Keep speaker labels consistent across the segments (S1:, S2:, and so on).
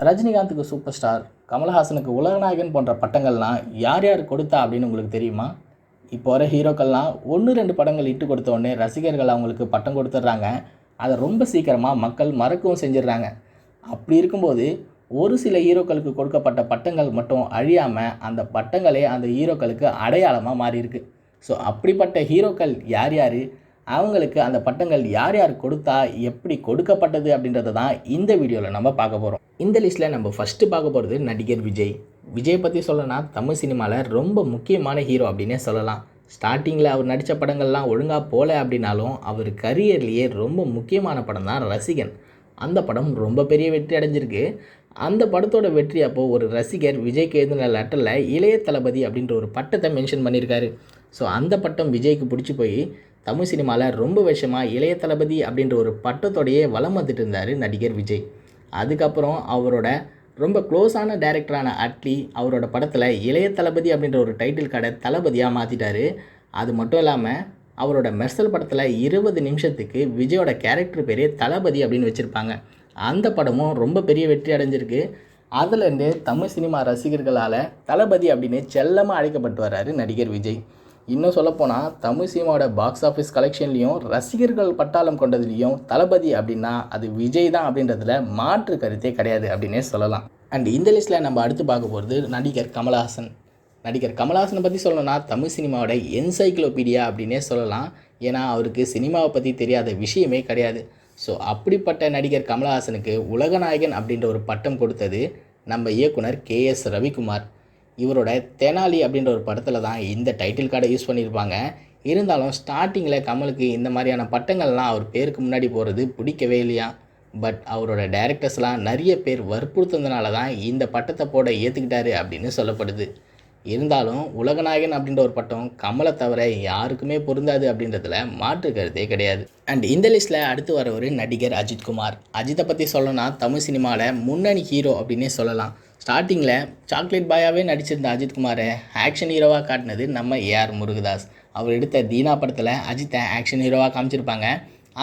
S1: ரஜினிகாந்துக்கு super star, கமலஹாசனுக்கு உலகநாயகன் போன்ற பட்டங்கள்லாம் யார் யார் கொடுத்தா அப்படின்னு உங்களுக்கு தெரியுமா? இப்போ வர ஹீரோக்கள்லாம் 1, 2 படங்கள் இட்டு கொடுத்த உடனே ரசிகர்கள் அவங்களுக்கு பட்டம் கொடுத்துட்றாங்க. அதை ரொம்ப சீக்கிரமாக மக்கள் மறக்கவும் செஞ்சிடுறாங்க. அப்படி இருக்கும்போது ஒரு சில ஹீரோக்களுக்கு கொடுக்கப்பட்ட பட்டங்கள் மட்டும் அழியாமல் அந்த பட்டங்களே அந்த ஹீரோக்களுக்கு அடையாளமாக மாறியிருக்கு. ஸோ அப்படிப்பட்ட ஹீரோக்கள் யார் யார், அவங்களுக்கு அந்த பட்டங்கள் யார் யார் கொடுத்தா, எப்படி கொடுக்கப்பட்டது அப்படின்றத தான் இந்த வீடியோவில் நம்ம பார்க்க போகிறோம். இந்த லிஸ்ட்டில் நம்ம ஃபஸ்ட்டு பார்க்க போகிறது நடிகர் விஜய். விஜய் பற்றி சொல்லணும்னா தமிழ் சினிமாவில் ரொம்ப முக்கியமான ஹீரோ அப்படின்னே சொல்லலாம். ஸ்டார்டிங்கில் அவர் நடித்த படங்கள்லாம் ஒழுங்காக போகல அப்படின்னாலும் அவர் கரியர்லேயே ரொம்ப முக்கியமான படம் தான் ரசிகன். அந்த படம் ரொம்ப பெரிய வெற்றி அடைஞ்சிருக்கு. அந்த படத்தோட வெற்றி அப்போது ஒரு ரசிகர் விஜய்க்கு எழுதின லெட்டரில் இளைய தளபதி அப்படின்ற ஒரு பட்டத்தை மென்ஷன் பண்ணியிருக்காரு. ஸோ அந்த பட்டம் விஜய்க்கு பிடிச்சி போய் தமிழ் சினிமாவில் ரொம்ப வருஷமாக இளைய தளபதி அப்படின்ற ஒரு பட்டத்தோடையே வலம் வந்துட்டு இருந்தார் நடிகர் விஜய். அதுக்கப்புறம் அவரோட ரொம்ப க்ளோஸான டைரக்டரான அட்லி அவரோட படத்தில் இளைய தளபதி அப்படின்ற ஒரு டைட்டில் கார்டை தளபதியாக மாற்றிட்டார். அது மட்டும் இல்லாமல் அவரோட மெர்சல் படத்தில் 20 நிமிஷத்துக்கு விஜயோட கேரக்டர் பேரே தளபதி அப்படின்னு வச்சுருப்பாங்க. அந்த படமும் ரொம்ப பெரிய வெற்றி அடைஞ்சிருக்கு. அதுலேருந்து தமிழ் சினிமா ரசிகர்களால் தளபதி அப்படின்னு செல்லமாக அழைக்கப்பட்டு வர்றாரு நடிகர் விஜய். இன்னும் சொல்லப்போனால் தமிழ் சினிமாவோட பாக்ஸ் ஆஃபீஸ் கலெக்ஷன்லேயும் ரசிகர்கள் பட்டாளம் கொண்டதுலேயும் தளபதி அப்படின்னா அது விஜய் தான் அப்படின்றதுல மாற்று கருத்தே கிடையாது அப்படின்னே சொல்லலாம். அண்ட் இந்த லிஸ்ட்டில் நம்ம அடுத்து பார்க்க போகிறது நடிகர் கமலஹாசன். நடிகர் கமலஹாசனை பற்றி சொல்லணும்னா தமிழ் சினிமாவோட என்சைக்ளோபீடியா அப்படின்னே சொல்லலாம். ஏன்னா அவருக்கு சினிமாவை பற்றி தெரியாத விஷயமே கிடையாது. ஸோ அப்படிப்பட்ட நடிகர் கமலஹாசனுக்கு உலகநாயகன் அப்படின்ற ஒரு பட்டம் கொடுத்தது நம்ம இயக்குனர் KS ரவிக்குமார். இவரோட தெனாலி அப்படின்ற ஒரு படத்தில் தான் இந்த டைட்டில் கார்டை யூஸ் பண்ணியிருப்பாங்க. இருந்தாலும் ஸ்டார்டிங்கில் கமலுக்கு இந்த மாதிரியான பட்டங்கள்லாம் அவர் பேருக்கு முன்னாடி போகிறது பிடிக்கவே இல்லையா. பட் அவரோட டைரக்டர்ஸ்லாம் நிறைய பேர் வற்புறுத்துனதுனால தான் இந்த பட்டத்தை போட ஏற்றுக்கிட்டாரு அப்படின்னு சொல்லப்படுது. இருந்தாலும் உலகநாயகன் அப்படின்ற ஒரு பட்டம் கமலை தவிர யாருக்குமே பொருந்தாது அப்படின்றதுல மாற்று கருத்தே கிடையாது. அண்ட் இந்த லிஸ்ட்டில் அடுத்து வர ஒரு நடிகர் அஜித்குமார். அஜித்தை பற்றி சொல்லணும்னா தமிழ் சினிமாவில் முன்னணி ஹீரோ அப்படின்னே சொல்லலாம். ஸ்டார்டிங்கில் சாக்லேட் பாயாகவே நடிச்சிருந்த அஜித்குமாரை ஆக்ஷன் ஹீரோவாக காட்டினது நம்ம AR முருகதாஸ். அவர் எடுத்த தீனா படத்தில் அஜித்தை ஆக்ஷன் ஹீரோவாக காமிச்சிருப்பாங்க.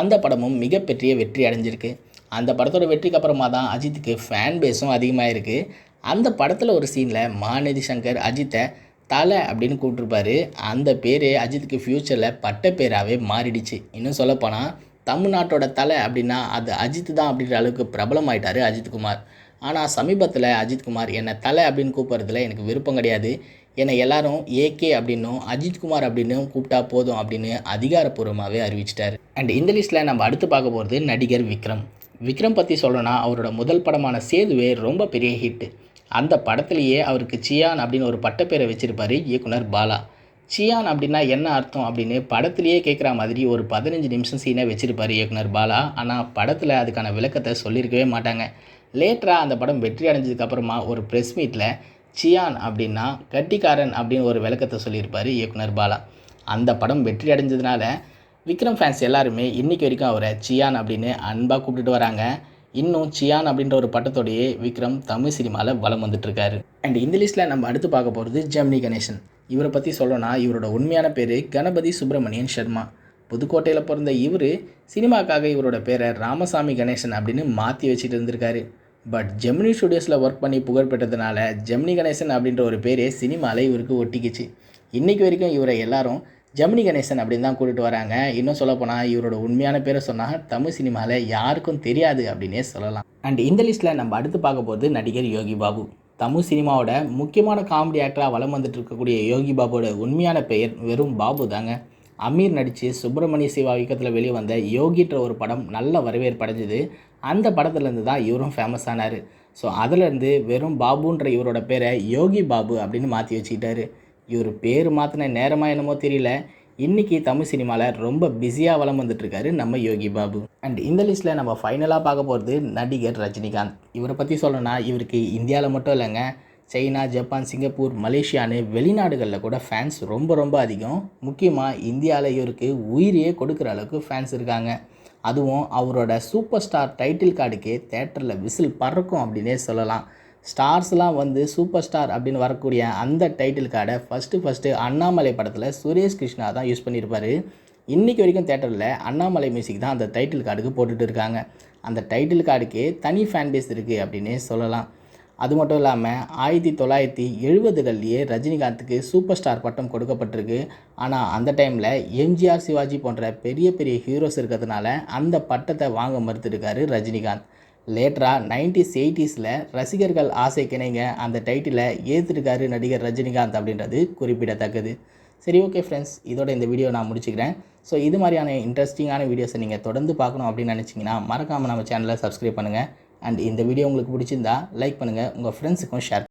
S1: அந்த படமும் மிகப்பெரிய வெற்றி அடைஞ்சிருக்கு. அந்த படத்தோட வெற்றிக்கு அப்புறமா தான் அஜித்துக்கு ஃபேன் பேஸும் அதிகமாக இருக்குது. அந்த படத்தில் ஒரு சீனில் மகாநதி சங்கர் அஜித்தை தலை அப்படின்னு கூப்பிட்ருப்பாரு. அந்த பேர் அஜித்துக்கு ஃப்யூச்சரில் பட்ட பேராகவே மாறிடுச்சு. இன்னும் சொல்லப்போனால் தமிழ்நாட்டோட தலை அப்படின்னா அது அஜித் தான் அப்படின்ற அளவுக்கு பிரபலமாயிட்டார் அஜித்குமார். ஆனால் சமீபத்தில் அஜித்குமார் என்னை தலை அப்படின்னு கூப்பிட்றதுல எனக்கு விருப்பம் கிடையாது, என்னை எல்லாரும் AK அப்படின்னும் அஜித்குமார் அப்படின்னும் கூப்பிட்டா போதும் அப்படின்னு அதிகாரப்பூர்வமாகவே அறிவிச்சிட்டார். அண்ட் இந்த லிஸ்ட்டில் நம்ம அடுத்து பார்க்க போகிறது நடிகர் விக்ரம். விக்ரம் பற்றி சொல்லணும்னா அவரோட முதல் படமான சேதுவே ரொம்ப பெரிய ஹிட்டு. அந்த படத்துலேயே அவருக்கு சியான் அப்படின்னு ஒரு பட்டப்பேரை வச்சுருப்பார் இயக்குனர் பாலா. சியான் அப்படின்னா என்ன அர்த்தம் அப்படின்னு படத்துலேயே கேட்குற மாதிரி ஒரு 15 நிமிஷம் சீனை வச்சுருப்பார் இயக்குனர் பாலா. ஆனால் படத்தில் அதுக்கான விளக்கத்தை சொல்லியிருக்கவே மாட்டாங்க. லேட்டராக அந்த படம் வெற்றி அடைஞ்சதுக்கப்புறமா ஒரு ப்ரெஸ் மீட்டில் சியான் அப்படின்னா கட்டிக்காரன் அப்படின்னு ஒரு விளக்கத்தை சொல்லியிருப்பார் இயக்குனர் பாலா. அந்த படம் வெற்றி அடைஞ்சதுனால விக்ரம் ஃபேன்ஸ் எல்லாருமே இன்றைக்கி வரைக்கும் அவரை சியான் அப்படின்னு அன்பாக கூப்பிட்டுட்டு வராங்க. இன்னும் சியான் அப்படின்ற ஒரு பட்டத்தோடையே விக்ரம் தமிழ் சினிமாவில் வலம் வந்துட்டுருக்காரு. அண்ட் இந்த லிஸ்ட்டில் நம்ம அடுத்து பார்க்க போகிறது ஜெமினி கணேசன். இவரை பற்றி சொல்லணும்னா இவரோட உண்மையான பேர் கணபதி சுப்பிரமணியன் சர்மா. புதுக்கோட்டையில் பிறந்த இவர் சினிமாக்காக இவரோட பேரை ராமசாமி கணேசன் அப்படின்னு மாற்றி வச்சுட்டு இருந்திருக்காரு. பட் ஜெமினி ஸ்டுடியோஸில் ஒர்க் பண்ணி புகழ் பெற்றதுனால ஜெமினி கணேசன் அப்படின்ற ஒரு பேரே சினிமாவில் இவருக்கு ஒட்டிக்கிச்சு. இன்றைக்கி வரைக்கும் இவரை எல்லாரும் ஜெமினி கணேசன் அப்படின்னு தான் கூட்டிகிட்டு வராங்க. இன்னும் சொல்லப்போனால் இவரோட உண்மையான பேரை சொன்னால் தமிழ் சினிமாவில் யாருக்கும் தெரியாது அப்படின்னே சொல்லலாம். அண்ட் இந்த லிஸ்ட்டில் நம்ம அடுத்து பார்க்க போகிறது நடிகர் யோகி பாபு. தமிழ் சினிமாவோட முக்கியமான காமெடி ஆக்டராக வலம் வந்துட்டு இருக்கக்கூடிய யோகி பாபுவோட உண்மையான பெயர் வெறும் பாபு தாங்க. அமீர் நடித்து சுப்பிரமணிய சிவா இயக்கத்தில் வெளியே வந்த யோகின்ற ஒரு படம் நல்ல வரவேற்பு அடைஞ்சிது. அந்த படத்துலேருந்து தான் இவரும் ஃபேமஸ் ஆனார். ஸோ அதிலேருந்து வெறும் பாபுன்ற இவரோட பேரை யோகி பாபு அப்படின்னு மாற்றி வச்சுக்கிட்டாரு. இவர் பேர் மாற்றின நேரமாக என்னமோ தெரியல, இன்றைக்கி தமிழ் சினிமாவில் ரொம்ப பிஸியாக வலம் வந்துட்டுருக்காரு நம்ம யோகி பாபு. அண்ட் இந்த லிஸ்ட்டில் நம்ம ஃபைனலாக பார்க்க போகிறது நடிகர் ரஜினிகாந்த். இவரை பற்றி சொல்லணும்னா இவருக்கு இந்தியாவில் மட்டும் இல்லைங்க, சைனா, ஜப்பான், சிங்கப்பூர், மலேசியான்னு வெளிநாடுகளில் கூட ஃபேன்ஸ் ரொம்ப அதிகம். முக்கியமாக இந்தியாவில் இவருக்கு உயிரையே கொடுக்குற அளவுக்கு ஃபேன்ஸ் இருக்காங்க. அதுவும் அவரோட சூப்பர் ஸ்டார் டைட்டில் கார்டுக்கே தேட்டரில் விசில் பறக்கும் அப்படின்னே சொல்லலாம். ஸ்டார்ஸ்லாம் வந்து சூப்பர் ஸ்டார் அப்படின்னு வரக்கூடிய அந்த டைட்டில் கார்டை ஃபஸ்ட்டு அண்ணாமலை படத்தில் சுரேஷ் கிருஷ்ணா தான் யூஸ் பண்ணியிருப்பார். இன்றைக்கி வரைக்கும் தேட்டரில் அண்ணாமலை மியூசிக் தான் அந்த டைட்டில் கார்டுக்கு போட்டுட்டு இருக்காங்க. அந்த டைட்டில் கார்டுக்கே தனி ஃபேன் பேஸ் இருக்குது அப்படின்னே சொல்லலாம். அது மட்டும் இல்லாமல் 1970களிலேயே ரஜினிகாந்துக்கு சூப்பர் ஸ்டார் பட்டம் கொடுக்கப்பட்டிருக்கு. ஆனால் அந்த டைமில் எம்ஜிஆர், சிவாஜி போன்ற பெரிய பெரிய ஹீரோஸ் இருக்கிறதுனால அந்த பட்டத்தை வாங்க மறுத்துருக்காரு ரஜினிகாந்த். லேட்டராக 90s 80ஸில் ரசிகர்கள் ஆசைக்கிணைங்க அந்த டைட்டிலை ஏற்றுருக்காரு நடிகர் ரஜினிகாந்த் அப்படின்றது குறிப்பிடத்தக்கது. சரி, ஓகே ஃப்ரெண்ட்ஸ், இதோட இந்த வீடியோ நான் முடிச்சுக்கிறேன். ஸோ இது மாதிரியான இன்ட்ரெஸ்டிங்கான வீடியோஸை நீங்கள் தொடர்ந்து பார்க்கணும் அப்படின்னு நினச்சிங்கன்னா மறக்காமல் நம்ம சேனலை சப்ஸ்கிரைப் பண்ணுங்கள். அண்ட் இந்த வீடியோ உங்களுக்கு பிடிச்சிருந்தா லைக் பண்ணுங்கள், உங்கள் ஃப்ரெண்ட்ஸுக்கும் ஷேர்